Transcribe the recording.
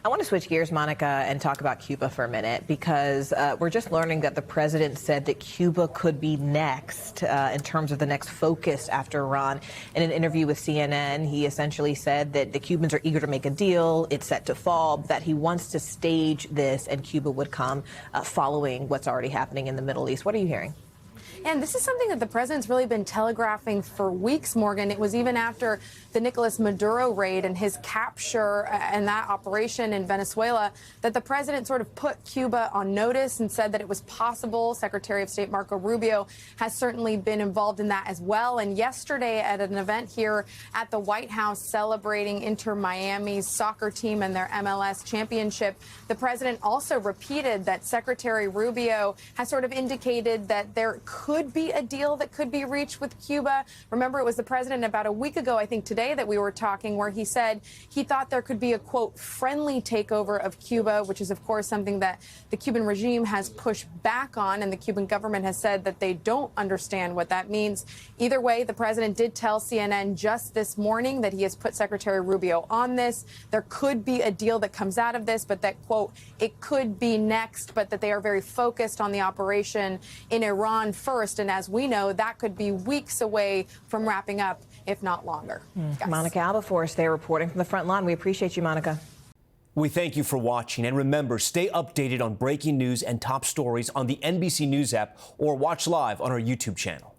I want to switch gears, Monica, and talk about Cuba for a minute, because we're just learning that the president said that Cuba could be next in terms of the next focus after Iran. In an interview with CNN, he essentially said that the Cubans are eager to make a deal. It's set to fall, that he wants to stage this and Cuba would come following what's already happening in the Middle East. What are you hearing? And this is something that the president's really been telegraphing for weeks, Morgan. It was even after the Nicolas Maduro raid and his capture and that operation in Venezuela that the president sort of put Cuba on notice and said that it was possible. Secretary of State Marco Rubio has certainly been involved in that as well. And yesterday at an event here at the White House celebrating Inter Miami's soccer team and their MLS championship, the president also repeated that Secretary Rubio has sort of indicated that there could be a deal that could be reached with Cuba. Remember, it was the president about a week ago, I think today, that we were talking, where he said he thought there could be a, quote, friendly takeover of Cuba, which is, of course, something that the Cuban regime has pushed back on, and the Cuban government has said that they don't understand what that means. Either way, the president did tell CNN just this morning that he has put Secretary Rubio on this. There could be a deal that comes out of this, but that, quote, it could be next, but that they are very focused on the operation in Iran first. And as we know, that could be weeks away from wrapping up, if not longer. Monica Alba for us there, reporting from the front line. We appreciate you, Monica. We thank you for watching. And remember, stay updated on breaking news and top stories on the NBC News app or watch live on our YouTube channel.